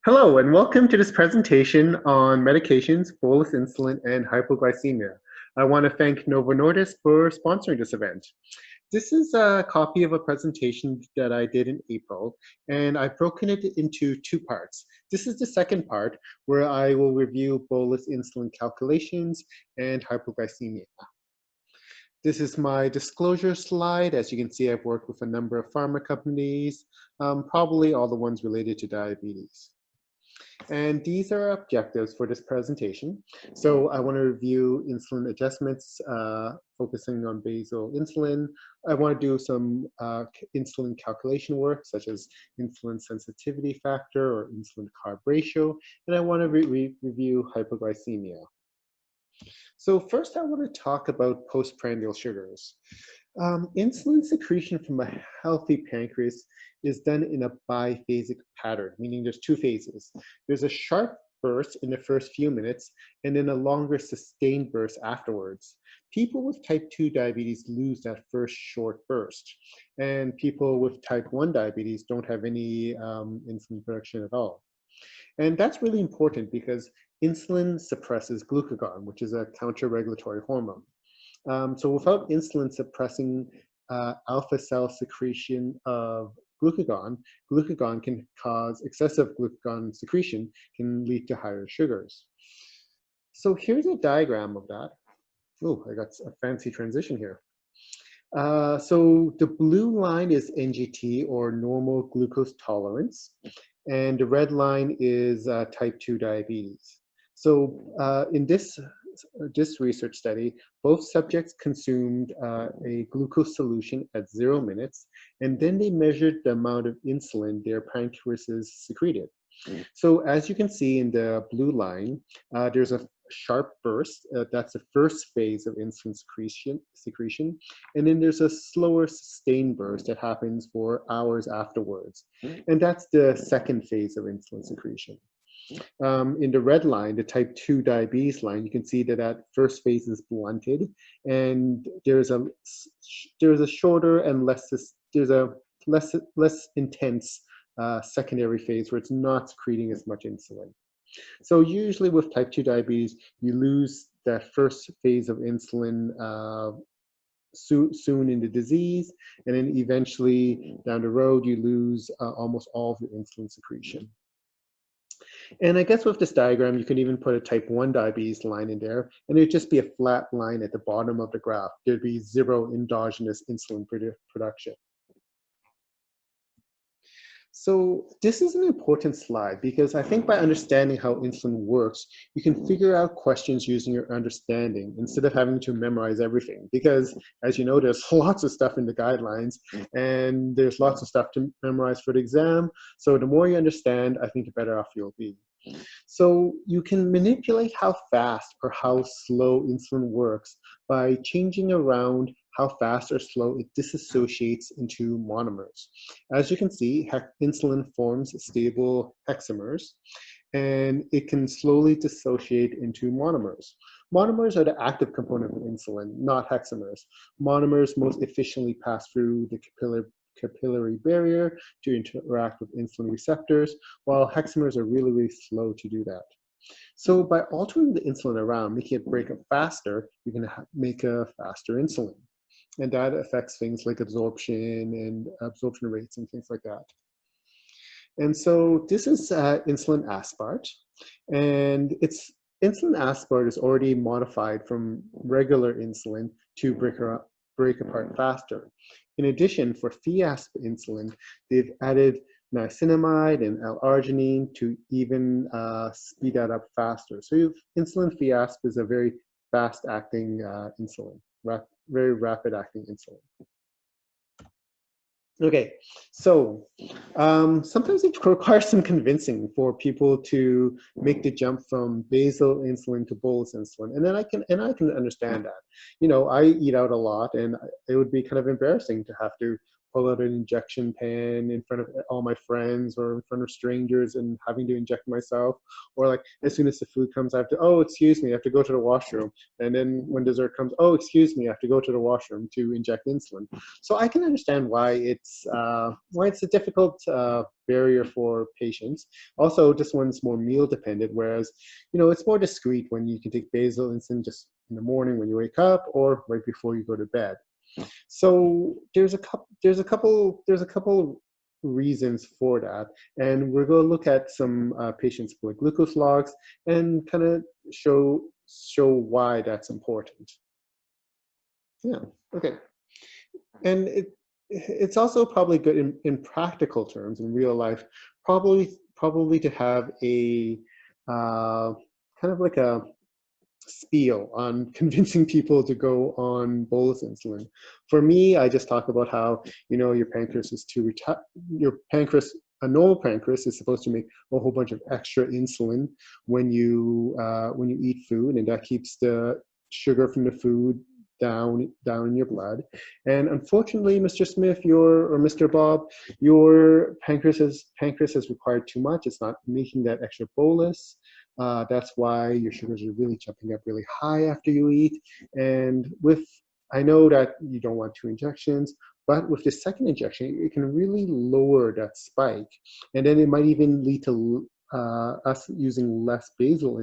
Hello, and welcome to this presentation on medications, bolus insulin, and hypoglycemia. I want to thank Novo Nordisk for sponsoring this event. This is a copy of a presentation that I did in April, and I've broken it into two parts. This is the second part, where I will review bolus insulin calculations and hypoglycemia. This is my disclosure slide. As you can see, I've worked with a number of pharma companies, probably all the ones related to diabetes. And these are objectives for this presentation. So I want to review insulin adjustments, focusing on basal insulin. I want to do some insulin calculation work, such as insulin sensitivity factor or insulin carb ratio. And I want to review hypoglycemia. So first, I want to talk about postprandial sugars. Insulin secretion from a healthy pancreas is done in a biphasic pattern, meaning there's two phases. There's a sharp burst in the first few minutes, and then a longer sustained burst afterwards. People with type 2 diabetes lose that first short burst, and people with type 1 diabetes don't have any insulin production at all. And that's really important because insulin suppresses glucagon, which is a counter-regulatory hormone. So without insulin suppressing alpha cell secretion of glucagon, glucagon can cause excessive glucagon secretion, can lead to higher sugars. So here's a diagram of that. Oh, I got a fancy transition here. So the blue line is NGT, or normal glucose tolerance, and the red line is type 2 diabetes. So in this research study, both subjects consumed a glucose solution at 0 minutes, and then they measured the amount of insulin their pancreases secreted. So as you can see in the blue line, there's a sharp burst. That's the first phase of insulin secretion. And then there's a slower sustained burst that happens for hours afterwards. And that's the second phase of insulin secretion. In the red line, the type 2 diabetes line, you can see that that first phase is blunted, and there's a shorter and less intense secondary phase where it's not secreting as much insulin. So usually with type 2 diabetes, you lose that first phase of insulin soon in the disease, and then eventually down the road, you lose almost all of your insulin secretion. And I guess with this diagram, you can even put a type 1 diabetes line in there, and it'd just be a flat line at the bottom of the graph. There'd be zero endogenous insulin production. So this is an important slide because I think by understanding how insulin works, you can figure out questions using your understanding instead of having to memorize everything. Because as you know, there's lots of stuff in the guidelines and there's lots of stuff to memorize for the exam. So the more you understand, I think the better off you'll be. So you can manipulate how fast or how slow insulin works by changing around how fast or slow it disassociates into monomers. As you can see, insulin forms stable hexamers, and it can slowly dissociate into monomers. Monomers are the active component of insulin, not hexamers. Monomers most efficiently pass through the capillary barrier to interact with insulin receptors, while hexamers are really, really slow to do that. So by altering the insulin around, making it break up faster, you can make a faster insulin. And that affects things like absorption and absorption rates and things like that. And so this is insulin aspart, and insulin aspart is already modified from regular insulin to break apart faster. In addition, for Phe-asp insulin, they've added niacinamide and L-arginine to even speed that up faster. So insulin Phe-asp is a very fast-acting insulin, very rapid-acting insulin. Okay, so sometimes it requires some convincing for people to make the jump from basal insulin to bolus insulin, and then I can understand that. You know, I eat out a lot, and it would be kind of embarrassing to have to pull out an injection pen in front of all my friends or in front of strangers and having to inject myself. Or like as soon as the food comes, I have to, oh, excuse me, I have to go to the washroom. And then when dessert comes, oh, excuse me, I have to go to the washroom to inject insulin. So I can understand why it's a difficult barrier for patients. Also, this one's more meal dependent, whereas, it's more discreet when you can take basal insulin just in the morning when you wake up or right before you go to bed. So there's a couple reasons for that, and we're going to look at some patients' blood glucose logs and kind of show why that's important. Yeah. Okay. And it's also probably good in practical terms in real life, probably to have a kind of like a spiel on convincing people to go on bolus insulin. For me, I just talk about how, your pancreas is a normal pancreas is supposed to make a whole bunch of extra insulin when you eat food, and that keeps the sugar from the food down in your blood. And unfortunately, Mr. Smith, or Mr. Bob, your pancreas has required too much. It's not making that extra bolus. That's why your sugars are really jumping up really high after you eat. And I know that you don't want 2 injections, but with the second injection, it can really lower that spike. And then it might even lead to us using less basal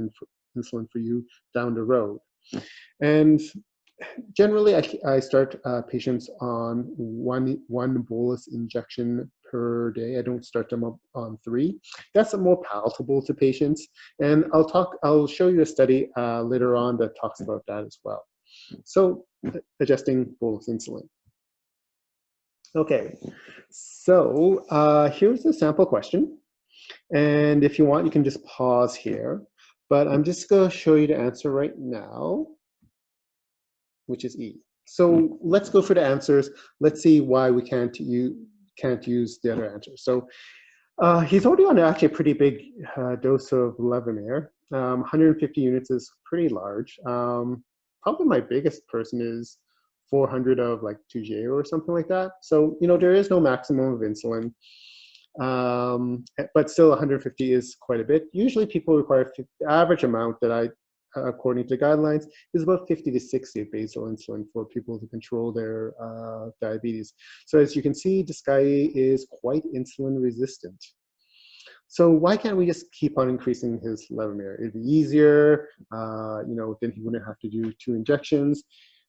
insulin for you down the road. And generally, I start patients on one bolus injection per day. I don't start them up on 3. That's more palatable to patients, and I'll show you a study later on that talks about that as well. So, adjusting bolus insulin. Okay, so here's the sample question, and if you want, you can just pause here. But I'm just going to show you the answer right now, which is E. So let's go for the answers. Let's see why we can't use the other answers. So he's already on actually a pretty big dose of Levemir. 150 units is pretty large. Probably my biggest person is 400 of like Toujeo or something like that. So, there is no maximum of insulin. But still 150 is quite a bit. Usually people require the average amount that according to the guidelines, is about 50 to 60 of basal insulin for people to control their diabetes. So as you can see, this guy is quite insulin resistant. So why can't we just keep on increasing his Levemir? It'd be easier, then he wouldn't have to do 2 injections.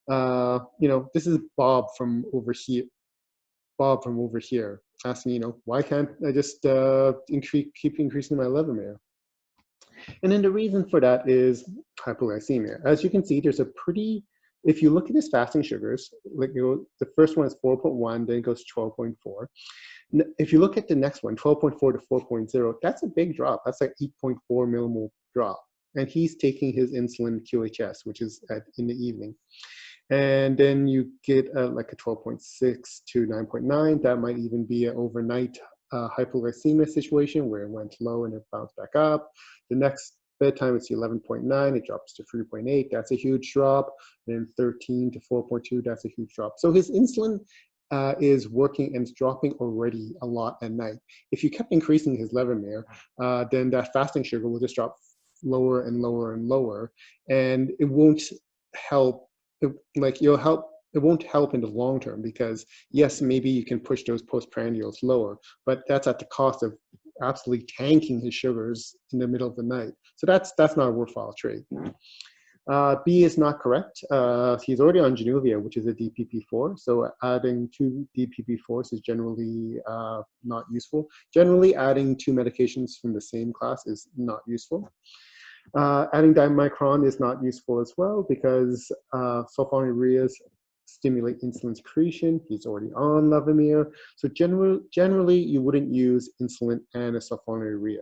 This is Bob from over here asking, why can't I just keep increasing my Levemir? And then the reason for that is hypoglycemia. As you can see, if you look at his fasting sugars, like the first one is 4.1, then it goes 12.4. If you look at the next one, 12.4 to 4.0, that's a big drop. That's like 8.4 millimole drop. And he's taking his insulin QHS, which is in the evening. And then you get like a 12.6 to 9.9. That might even be an overnight hypoglycemia situation where it went low and it bounced back up. The next bedtime, it's 11.9. It drops to 3.8. That's a huge drop. Then 13 to 4.2. That's a huge drop. So his insulin is working and it's dropping already a lot at night. If you kept increasing his Levemir, then that fasting sugar will just drop lower and lower and lower, and it won't help. It won't help in the long term, because yes, maybe you can push those postprandials lower, but that's at the cost of absolutely tanking his sugars in the middle of the night. So that's not a worthwhile trade. B is not correct. He's already on Januvia, which is a DPP4. So adding 2 DPP4s is generally not useful. Generally, adding 2 medications from the same class is not useful. Adding dimicron is not useful as well, because sulfonylureas stimulate insulin secretion. He's already on Levemir. So generally, you wouldn't use insulin and a sulfonylurea.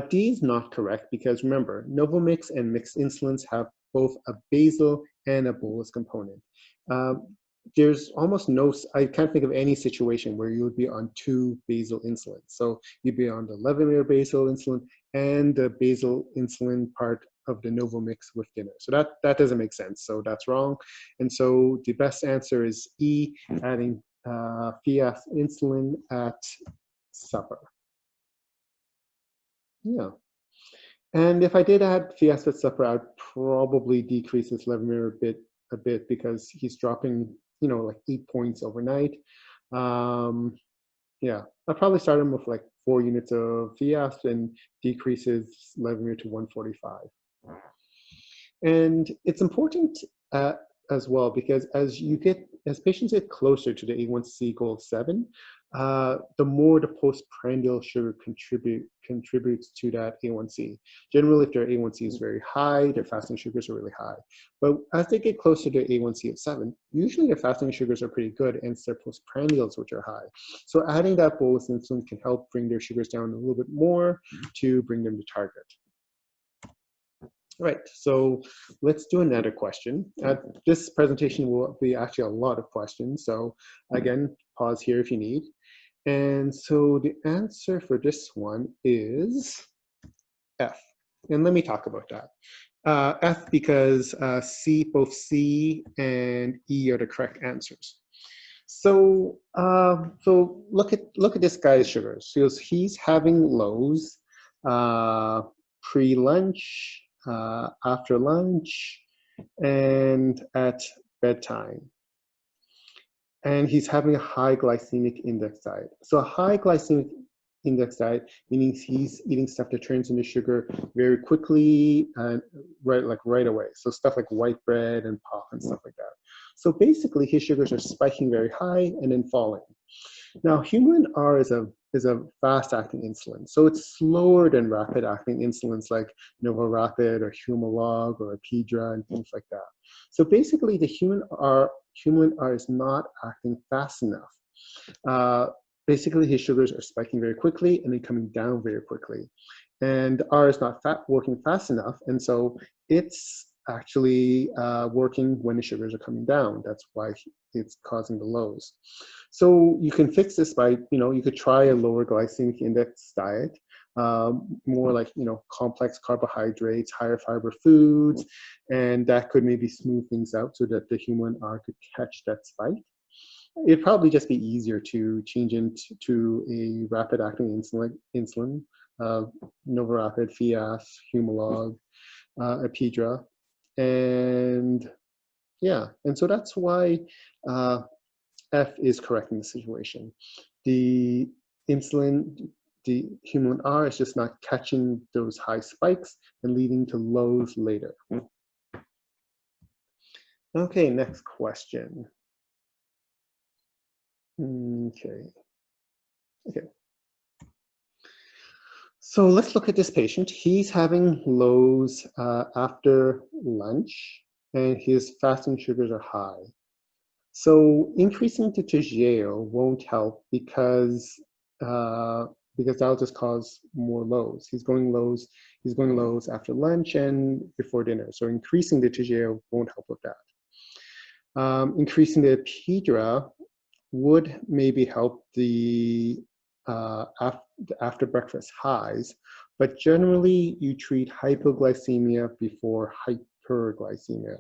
D is not correct, because remember, Novomix and mixed insulins have both a basal and a bolus component. There's almost I can't think of any situation where you would be on 2 basal insulins. So you'd be on the Levemir basal insulin and the basal insulin part of the Novo mix with dinner. So that doesn't make sense. So that's wrong. And so the best answer is E, adding Fiasp insulin at supper. Yeah. And if I did add Fiasp at supper, I'd probably decrease his Levemir a bit because he's dropping, like 8 points overnight. Yeah, I'd probably start him with like 4 units of Fiasp and decrease his Levemir to 145. And it's important as well because as patients get closer to the A1C goal of 7, the more the postprandial sugar contributes to that A1C. Generally, if their A1C is very high, their fasting sugars are really high. But as they get closer to A1C of 7, usually their fasting sugars are pretty good, and it's their postprandials which are high. So adding that bolus insulin can help bring their sugars down a little bit more to bring them to target. Right, so let's do another question. This presentation will be actually a lot of questions, so again, pause here if you need. And so the answer for this one is F. And let me talk about that. F because both C and E are the correct answers. So look at this guy's sugars. So he's having lows pre-lunch, after lunch, and at bedtime. And he's having a high glycemic index diet. So a high glycemic index diet meaning he's eating stuff that turns into sugar very quickly and right away. So stuff like white bread and pop and stuff like that. So basically his sugars are spiking very high and then falling. Now, human R is a fast-acting insulin, so it's slower than rapid-acting insulins like NovoRapid or Humalog or Apidra and things like that. So basically, the human R is not acting fast enough. Basically, his sugars are spiking very quickly and then coming down very quickly. And R is not working fast enough, and so it's actually working when the sugars are coming down. That's why it's causing the lows. So you can fix this by, you could try a lower glycemic index diet, more like, complex carbohydrates, higher fiber foods, and that could maybe smooth things out so that the human R could catch that spike. It'd probably just be easier to change into a rapid-acting insulin, NovoRapid, Fiasp, Humalog, Apidra, and yeah, and so that's why F is correct in this situation. The human R is just not catching those high spikes and leading to lows later. Okay, next question. Okay. So let's look at this patient. He's having lows after lunch, and his fasting sugars are high. So increasing the TGAO won't help because that'll just cause more lows. He's going lows after lunch and before dinner. So increasing the TGAO won't help with that. Increasing the Apidra would maybe help the after breakfast highs, but generally you treat hypoglycemia before hyperglycemia.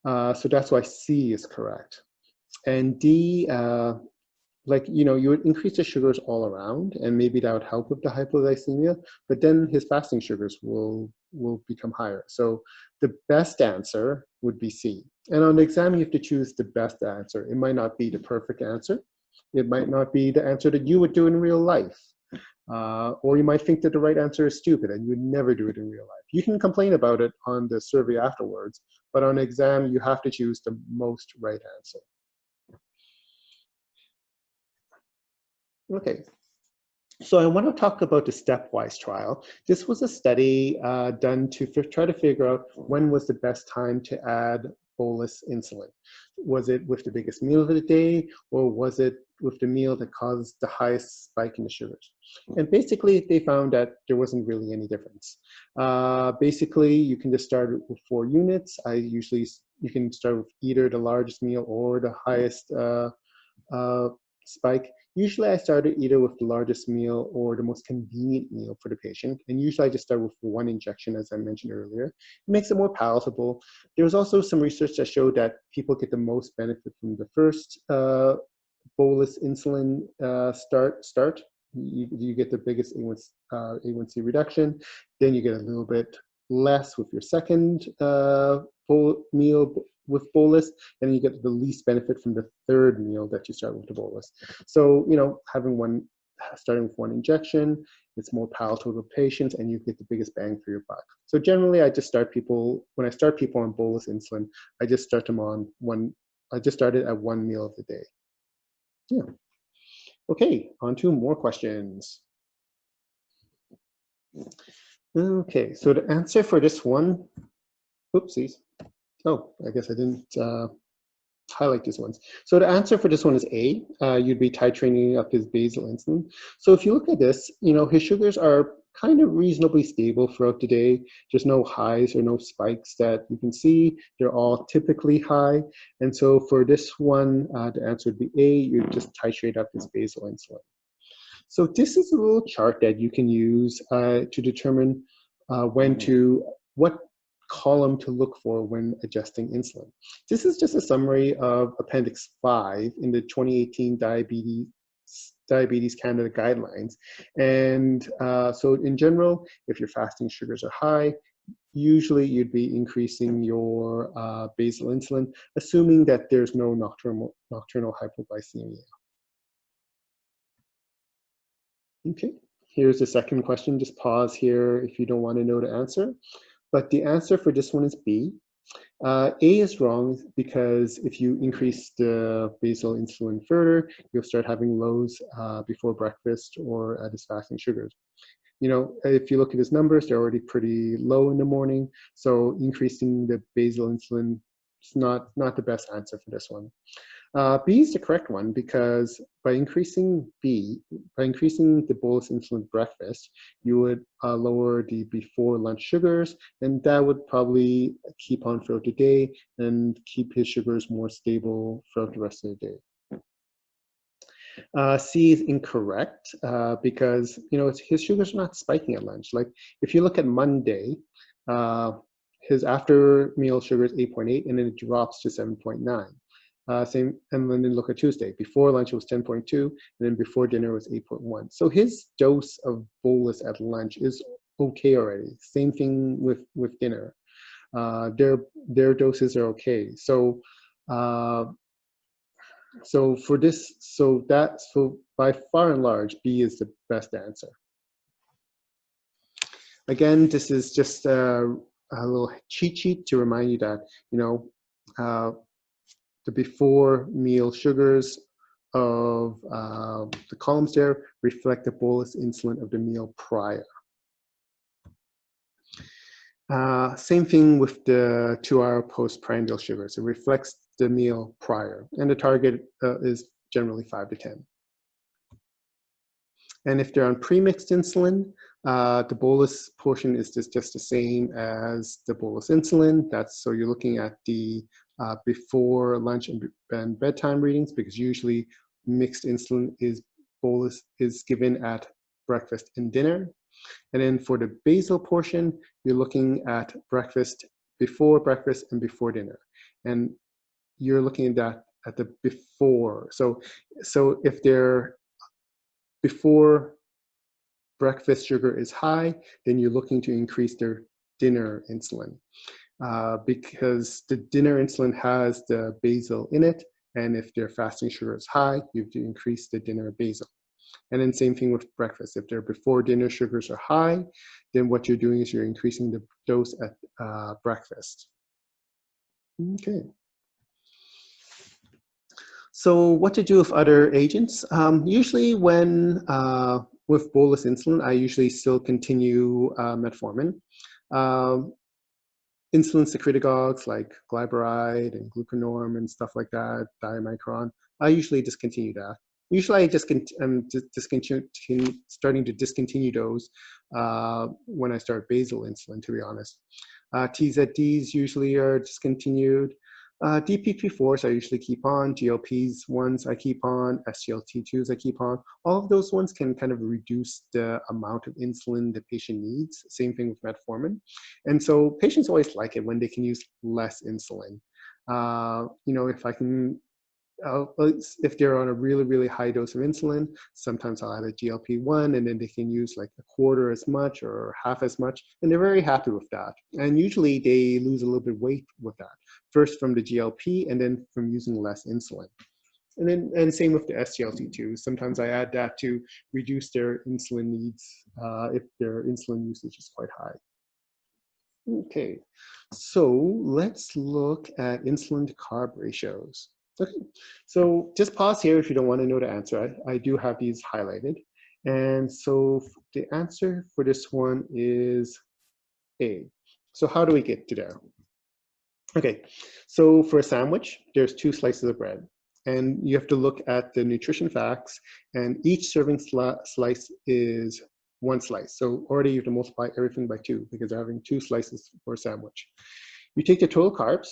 So that's why C is correct. And D, you would increase the sugars all around, and maybe that would help with the hypoglycemia, but then his fasting sugars will become higher. So the best answer would be C. And on the exam, you have to choose the best answer. It might not be the perfect answer. It might not be the answer that you would do in real life. Or you might think that the right answer is stupid and you would never do it in real life. You can complain about it on the survey afterwards, but on an exam, you have to choose the most right answer. Okay, so I want to talk about the STEPwise trial. This was a study done to try to figure out when was the best time to add bolus insulin. Was it with the biggest meal of the day, or was it with the meal that caused the highest spike in the sugars? And basically, they found that there wasn't really any difference. Basically, you can just start with 4 units. You can start with either the largest meal or the highest spike. Usually I started either with the largest meal or the most convenient meal for the patient. And usually I just start with one injection, as I mentioned earlier. It makes it more palatable. There was also some research that showed that people get the most benefit from the first bolus insulin start. You get the biggest A1C reduction. Then you get a little bit less with your second meal with bolus, and you get the least benefit from the third meal that you start with the bolus. So, starting with one injection, it's more palatable to patients, and you get the biggest bang for your buck. So generally, I just start people, when I start people on bolus insulin, I just start them on I just started at one meal of the day. Yeah. Okay, on to more questions. Okay, so the answer for this one, oopsies. Oh, I guess I didn't highlight these ones. So the answer for this one is A. You'd be titrating up his basal insulin. So if you look at this, his sugars are kind of reasonably stable throughout the day. There's no highs or no spikes that you can see. They're all typically high. And so for this one, the answer would be A. You just titrate up his basal insulin. So this is a little chart that you can use to determine what column to look for when adjusting insulin. This is just a summary of Appendix 5 in the 2018 Diabetes Canada guidelines. And so in general, if your fasting sugars are high, usually you'd be increasing your basal insulin, assuming that there's no nocturnal hypoglycemia. Okay, here's the second question. Just pause here if you don't want to know the answer. But the answer for this one is B. A is wrong because if you increase the basal insulin further, you'll start having lows before breakfast or at his fasting sugars. If you look at his numbers, they're already pretty low in the morning. So increasing the basal insulin is not the best answer for this one. B is the correct one because by increasing the bolus insulin breakfast, you would lower the before lunch sugars, and that would probably keep on throughout the day and keep his sugars more stable throughout the rest of the day. C is incorrect because his sugars are not spiking at lunch. Like if you look at Monday, his after meal sugar is 8.8, and then it drops to 7.9. Same, and then look at Tuesday. Before lunch it was 10.2, and then before dinner was 8.1. So his dose of bolus at lunch is okay already. Same thing with dinner. Their doses are okay. So by far and large, B is the best answer. Again, this is just a little cheat sheet to remind you that the before meal sugars of the columns there reflect the bolus insulin of the meal prior. Same thing with the 2-hour post-prandial sugars. It reflects the meal prior, and the target is generally 5 to 10. And if they're on premixed insulin, the bolus portion is just the same as the bolus insulin. So you're looking at the before lunch and bedtime readings, because usually mixed insulin bolus is given at breakfast and dinner. And then for the basal portion, you're looking at before breakfast and before dinner. And you're looking at that at the before. So if their before breakfast sugar is high, then you're looking to increase their dinner insulin. Because the dinner insulin has the basal in it, and if their fasting sugar is high, you have to increase the dinner basal. And then same thing with breakfast. If their before dinner sugars are high, then what you're doing is you're increasing the dose at breakfast. Okay. So what to do with other agents? Usually when with bolus insulin, I usually still continue metformin. Insulin secretagogues like glyburide and glucanorm and stuff like that, diamicron, I usually discontinue that. Usually I just starting to discontinue those when I start basal insulin, to be honest. TZDs usually are discontinued. DPP-4s I usually keep on, GLPs ones I keep on, SGLT2s I keep on. All of those ones can kind of reduce the amount of insulin the patient needs. Same thing with metformin. And so patients always like it when they can use less insulin. If I can if they're on a really, really high dose of insulin, sometimes I'll add a GLP-1 and then they can use like a quarter as much or half as much. And they're very happy with that. And usually they lose a little bit of weight with that. First from the GLP and then from using less insulin. And same with the SGLT2. Sometimes I add that to reduce their insulin needs if their insulin usage is quite high. Okay, so let's look at insulin to carb ratios. Okay, so just pause here if you don't want to know the answer. I do have these highlighted. And so the answer for this one is A. So how do we get to there? Okay, so for a sandwich, there's 2 slices of bread. And you have to look at the nutrition facts, and each serving slice is 1 slice. So already you have to multiply everything by 2 because they're having 2 slices for a sandwich. You take the total carbs,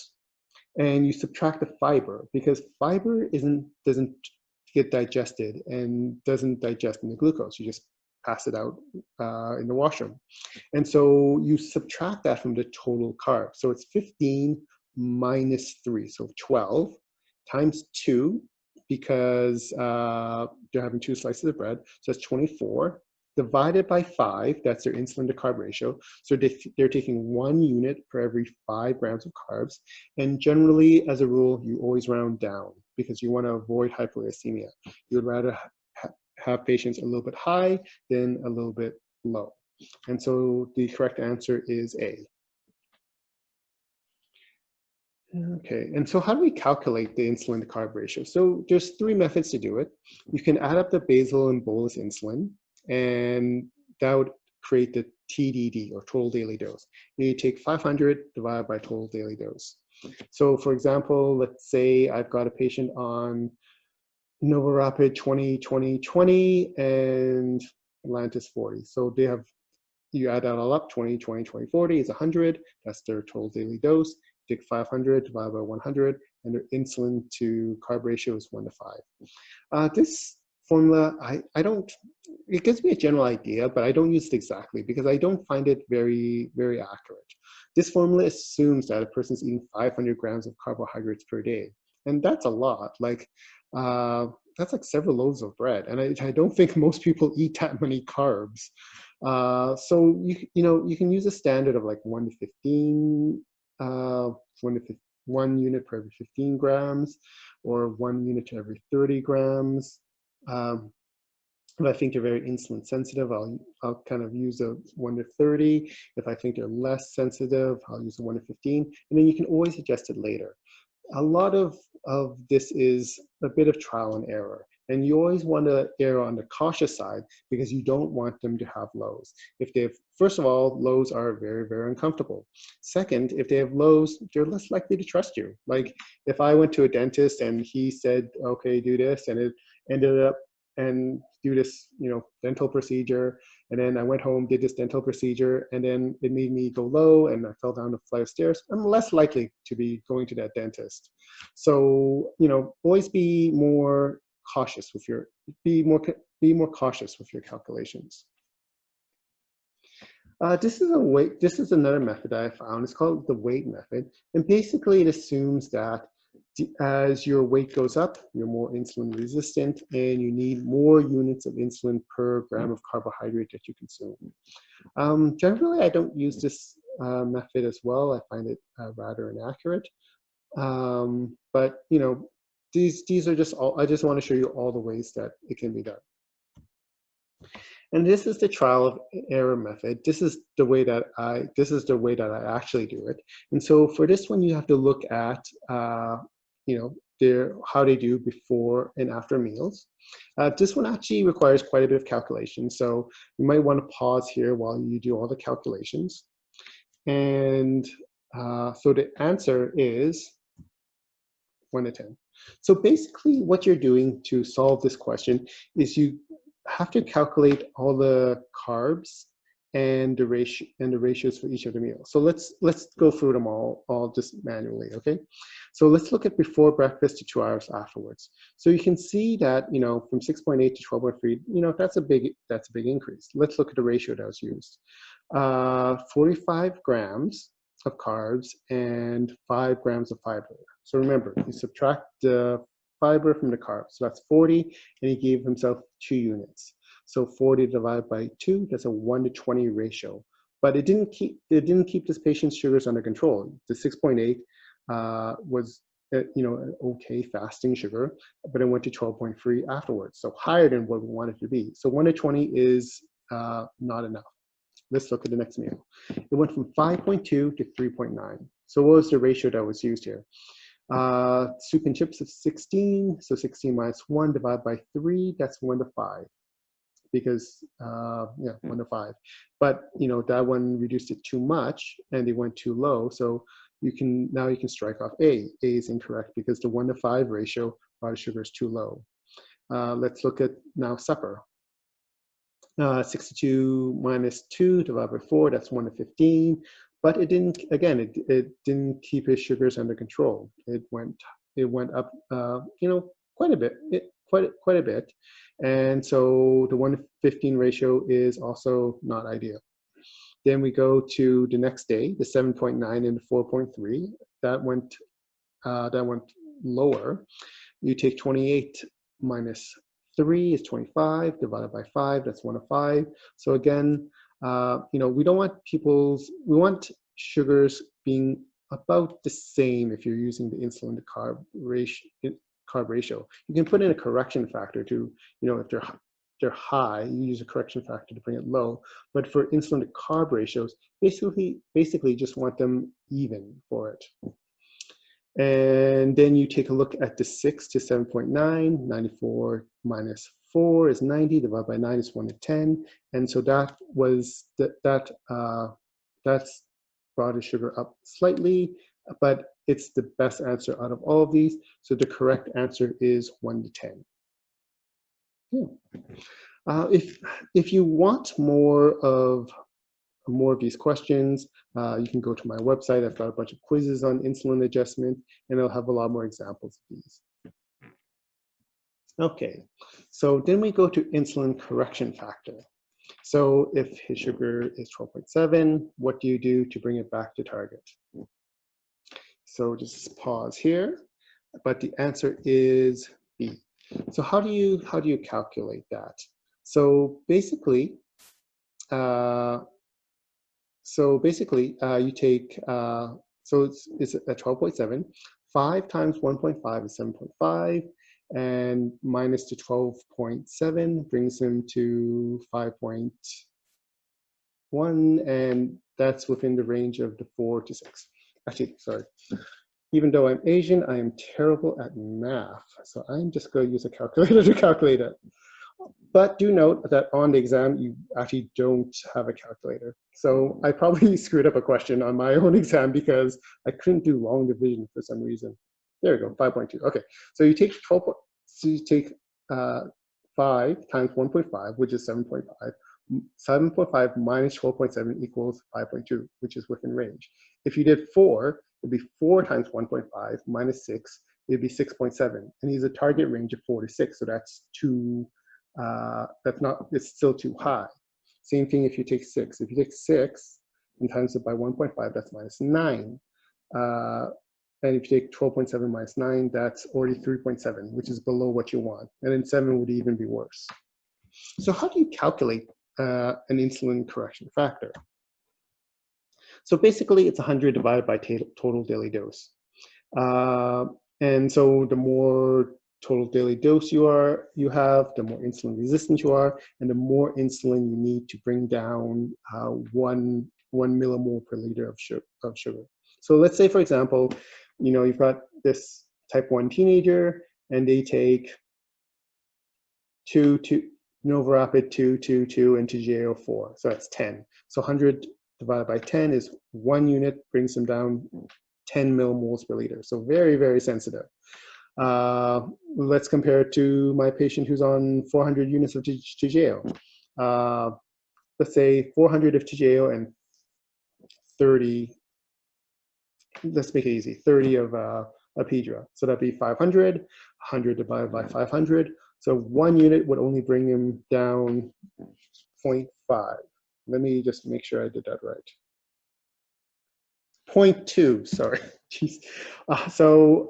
and you subtract the fiber because fiber doesn't get digested and doesn't digest in the glucose. You just pass it out in the washroom. And so you subtract that from the total carb. So it's 15 minus 3, so 12 times 2 because they're having 2 slices of bread. So that's 24 divided by 5, that's their insulin to carb ratio. So they're taking 1 unit per every 5 grams of carbs. And generally, as a rule, you always round down because you want to avoid hypoglycemia. You would rather have patients a little bit high than a little bit low. And so the correct answer is A. Okay, and so how do we calculate the insulin to carb ratio? So there's 3 methods to do it. You can add up the basal and bolus insulin, and that would create the TDD, or total daily dose. And you take 500 divided by total daily dose. So for example, let's say I've got a patient on NovoRapid 20-20-20 and Lantus 40. So they have, you add that all up, 20, 20, 20, 40 is 100. That's their total daily dose. Take 500 divided by 100, and their insulin to carb ratio is 1 to 5. This formula, I don't, it gives me a general idea, but I don't use it exactly because I don't find it very, very accurate. This formula assumes that a person's eating 500 grams of carbohydrates per day. And that's a lot. That's like several loaves of bread. And I don't think most people eat that many carbs. So you can use a standard of like 1 to 15, 1 unit per every 15 grams, or 1 unit to every 30 grams. If I think they're very insulin sensitive, I'll kind of use a 1 to 30. If I think they're less sensitive, I'll use a 1 to 15. And then you can always adjust it later. A lot of this is a bit of trial and error. And you always want to err on the cautious side because you don't want them to have lows. First of all, lows are very, very uncomfortable. Second, if they have lows, they're less likely to trust you. Like if I went to a dentist and he said, okay, do this, and it ended up and do this, dental procedure, and then I went home, did this dental procedure, and then it made me go low and I fell down a flight of stairs, I'm less likely to be going to that dentist. So, always be more cautious with be more cautious with your calculations. This is another method I found. It's called the weight method. And basically it assumes that as your weight goes up, you're more insulin resistant and you need more units of insulin per gram of carbohydrate that you consume. Generally, I don't use this method as well. I find it rather inaccurate. But these are just all, I just want to show you all the ways that it can be done. And this is the trial of error method. This is the way that I actually do it. And so for this one, you have to look at, how they do before and after meals. This one actually requires quite a bit of calculation. So you might want to pause here while you do all the calculations. And so the answer is 1 to 10. So basically what you're doing to solve this question is you have to calculate all the carbs and the ratios for each of the meals. So let's go through them all just manually, okay? So let's look at before breakfast to 2 hours afterwards. So you can see that, you know, from 6.8 to 12.3, you know, that's a big increase. Let's look at the ratio that was used. 45 grams of carbs and 5 grams of fiber. So remember, you subtract the fiber from the carbs. So that's 40, and he gave himself 2 units. So 40 divided by 2, that's a 1:20 ratio. But it didn't keep this patient's sugars under control. The 6.8 was you know, an okay fasting sugar, but it went to 12.3 afterwards. So higher than what we want it to be. So 1:20 is not enough. Let's look at the next meal. It went from 5.2 to 3.9. So what was the ratio that was used here? Soup and chips of 16. So 16 minus 1 divided by 3, that's 1:5. Because yeah, 1:5, but you know, that one reduced it too much and they went too low. So you can strike off A. A is incorrect because the 1:5 ratio body sugar is too low. Let's look at now supper. 62 minus 2 divided by 4, that's 1:15. But it didn't, again, it didn't keep his sugars under control. It went up, you know, quite a bit. Quite a bit. And so the 1:15 ratio is also not ideal. Then we go to the next day, the 7.9 and the 4.3. That went lower. You take 28 minus 3 is 25 divided by 5. That's 1:5. So again, you know, we want sugars being about the same if you're using the insulin to carb ratio. You can put in a correction factor to, you know, if they're high, you use a correction factor to bring it low. But for insulin to carb ratios, basically just want them even for it. And then you take a look at the 6 to 7.9. 94 minus 4 is 90, divided by 9 is 1:10. And so that was that's brought his sugar up slightly, but it's the best answer out of all of these. So the correct answer is 1:10. Yeah. If you want more of these questions, you can go to my website. I've got a bunch of quizzes on insulin adjustment, and I'll have a lot more examples of these. Okay, so then we go to insulin correction factor. So if his sugar is 12.7, what do you do to bring it back to target? So just pause here, but the answer is B. So how do you calculate that? So basically, you take, so it's at 12.7, 5 times 1.5 is 7.5, and minus the 12.7 brings him to 5.1, and that's within the range of the 4 to 6. Actually, sorry. Even though I'm Asian, I am terrible at math, so I'm just going to use a calculator to calculate it. But do note that on the exam, you actually don't have a calculator. So I probably screwed up a question on my own exam because I couldn't do long division for some reason. There we go, 5.2. Okay, so you take 5 times 1.5, which is 7.5. 7.5 minus 12.7 equals 5.2, which is within range. If you did 4, it'd be 4 times 1.5 minus 6, it'd be 6.7. And he's a target range of 4 to 6, so that's it's still too high. Same thing if you take 6. If you take 6 and times it by 1.5, that's minus 9. And if you take 12.7 minus 9, that's already 3.7, which is below what you want. And then 7 would even be worse. So how do you calculate an insulin correction factor? So basically, it's 100 divided by total daily dose. And so the more total daily dose you have, the more insulin resistant you are, and the more insulin you need to bring down 1 millimole per liter of sugar. So let's say, for example, you know, you've got this type 1 teenager, and they take 2 Novorapid 2, and TGAO 4. So that's 10. So 100 divided by 10 is 1 unit, brings them down 10 millimoles per liter. So very, very sensitive. Let's compare it to my patient who's on 400 units of TGAO. let's say 400 of TJO and 30, let's make it easy, 30 of Apidra. So that'd be 500, 100 divided by 500. So 1 unit would only bring him down 0.5. Let me just make sure I did that right. 0.2, sorry. Jeez. So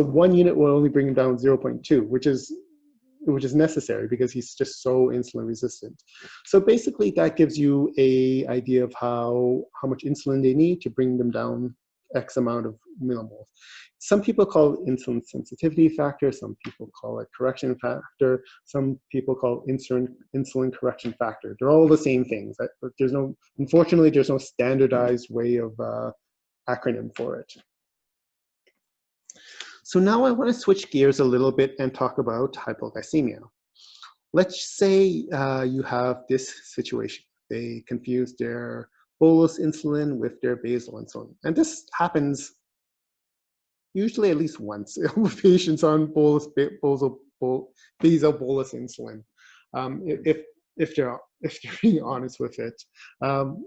1 unit will only bring him down 0.2, which is necessary because he's just so insulin resistant. So basically that gives you a idea of how much insulin they need to bring them down X amount of millimoles. Some people call it insulin sensitivity factor, some people call it correction factor, some people call insulin correction factor. They're all the same things. Unfortunately, there's no standardized way of acronym for it. So now I want to switch gears a little bit and talk about hypoglycemia. Let's say you have this situation. They confuse their bolus insulin with their basal insulin. And this happens usually at least once with patients on basal bolus insulin. If they're being honest with it,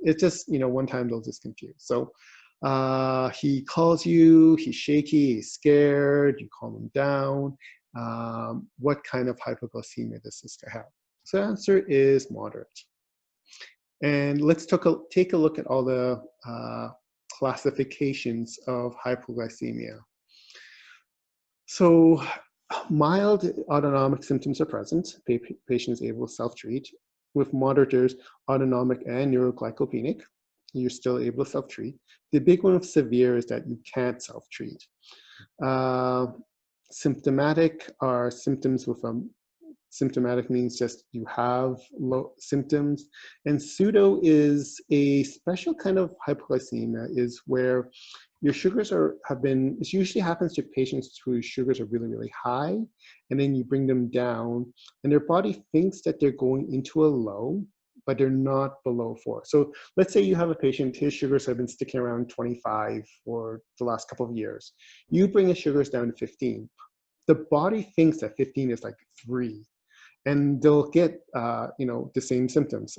it's just, one time they'll just confuse. So he calls you, he's shaky, he's scared, you calm him down. What kind of hypoglycemia does this guy have? So the answer is moderate. And let's take a look at all the classifications of hypoglycemia. So mild autonomic symptoms are present. Patient is able to self-treat. With moderate, there's autonomic and neuroglycopenic. You're still able to self-treat. The big one of severe is that you can't self-treat. Symptomatic are symptoms with symptomatic means just you have low symptoms, and pseudo is a special kind of hypoglycemia, is where your sugars it usually happens to patients whose sugars are really, really high, and then you bring them down, and their body thinks that they're going into a low, but they're not below 4. So let's say you have a patient, his sugars have been sticking around 25 for the last couple of years. You bring his sugars down to 15. The body thinks that 15 is like 3. And they'll get, the same symptoms,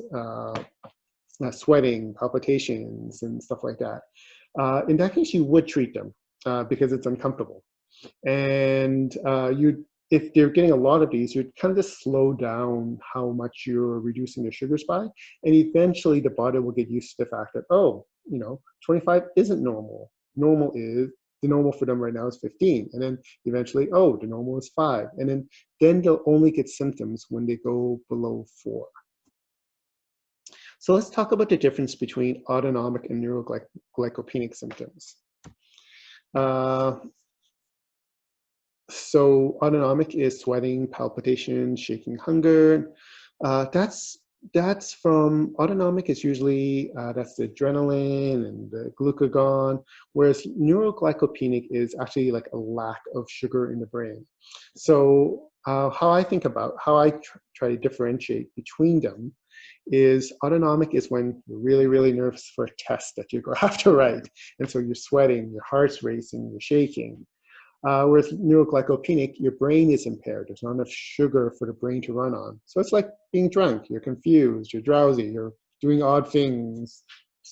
sweating, palpitations, and stuff like that. In that case, you would treat them because it's uncomfortable. And if they're getting a lot of these, you'd kind of just slow down how much you're reducing their sugars by. And eventually the body will get used to the fact that, 25 isn't normal. The normal for them right now is 15. And then eventually, the normal is 5. And then they'll only get symptoms when they go below 4. So let's talk about the difference between autonomic and neuroglycopenic symptoms. So autonomic is sweating, palpitation, shaking, hunger. That's from autonomic is usually, that's the adrenaline and the glucagon, whereas neuroglycopenic is actually like a lack of sugar in the brain. So how I try to differentiate between them is autonomic is when you're really, really nervous for a test that you're going to have to write. And so you're sweating, your heart's racing, you're shaking. Whereas neuroglycopenic, your brain is impaired. There's not enough sugar for the brain to run on. So it's like being drunk. You're confused, you're drowsy, you're doing odd things,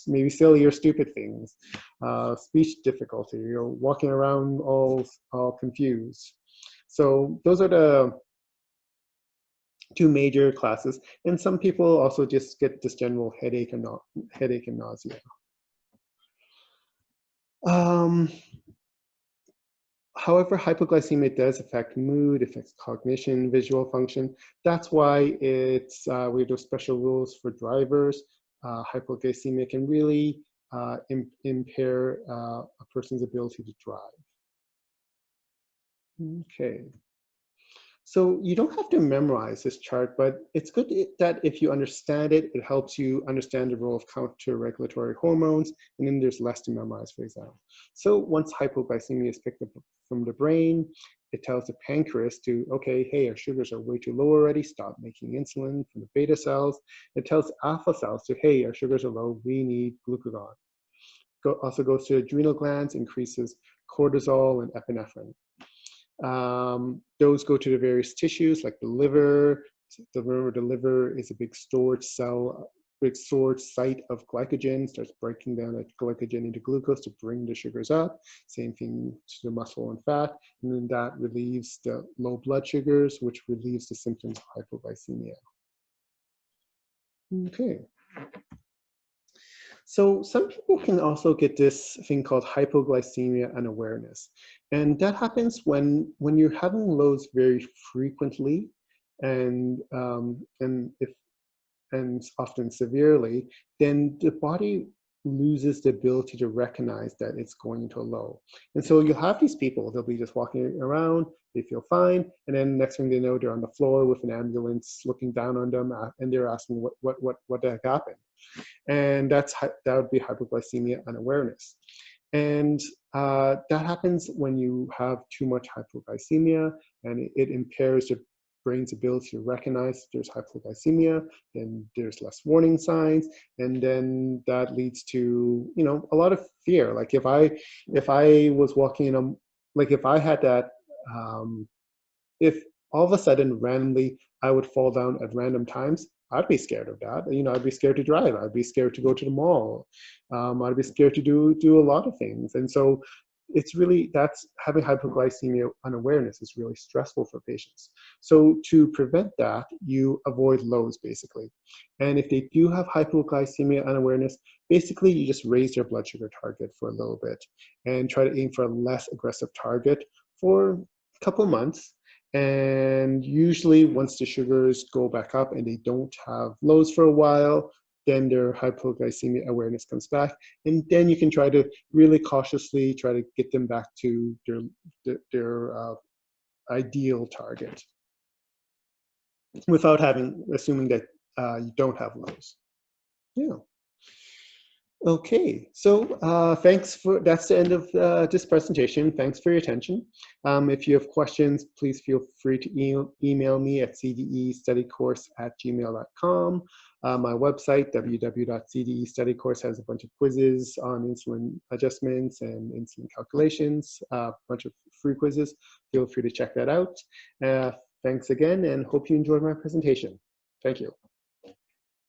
maybe silly or stupid things, speech difficulty, you're walking around all confused. So those are the 2 major classes. And some people also just get this general headache and nausea. However, hypoglycemia does affect mood, affects cognition, visual function. That's why we have those special rules for drivers. Hypoglycemia can really impair a person's ability to drive. Okay. So you don't have to memorize this chart, but it's good that if you understand it, it helps you understand the role of counter-regulatory hormones, and then there's less to memorize, for example. So once hypoglycemia is picked up from the brain, it tells the pancreas to, okay, hey, our sugars are way too low already, stop making insulin from the beta cells. It tells alpha cells to, hey, our sugars are low, we need glucagon. Also goes to adrenal glands, increases cortisol and epinephrine. Those go to the various tissues like the liver. The liver is a big storage cell stored site of glycogen, starts breaking down that glycogen into glucose to bring the sugars up. Same thing to the muscle and fat. And then that relieves the low blood sugars, which relieves the symptoms of hypoglycemia. Okay. So some people can also get this thing called hypoglycemia unawareness. And that happens when you're having lows very frequently and often severely, then the body loses the ability to recognize that it's going into a low. And so you'll have these people, they'll be just walking around, they feel fine, and then next thing they know, they're on the floor with an ambulance looking down on them, and they're asking what the heck happened. And that would be hypoglycemia unawareness. And that happens when you have too much hypoglycemia, and it impairs the brain's ability to recognize there's hypoglycemia, then there's less warning signs, and then that leads to, you know, a lot of fear. Like if I was walking in a, like if I had that, if all of a sudden randomly I would fall down at random times, I'd be scared of that. You know, I'd be scared to drive. I'd be scared to go to the mall. I'd be scared to do a lot of things. And so it's really, that's having hypoglycemia unawareness is really stressful for patients. So to prevent that, you avoid lows basically. And if they do have hypoglycemia unawareness, basically you just raise your blood sugar target for a little bit and try to aim for a less aggressive target for a couple months. And usually once the sugars go back up and they don't have lows for a while, then their hypoglycemia awareness comes back. And then you can try to really cautiously try to get them back to their ideal target without assuming that you don't have lows. Yeah. Okay, so that's the end of this presentation. Thanks for your attention. If you have questions, please feel free to email me at cdestudycourse@gmail.com. My website, www.cdestudycourse, has a bunch of quizzes on insulin adjustments and insulin calculations, a bunch of free quizzes. Feel free to check that out. Thanks again, and hope you enjoyed my presentation. Thank you.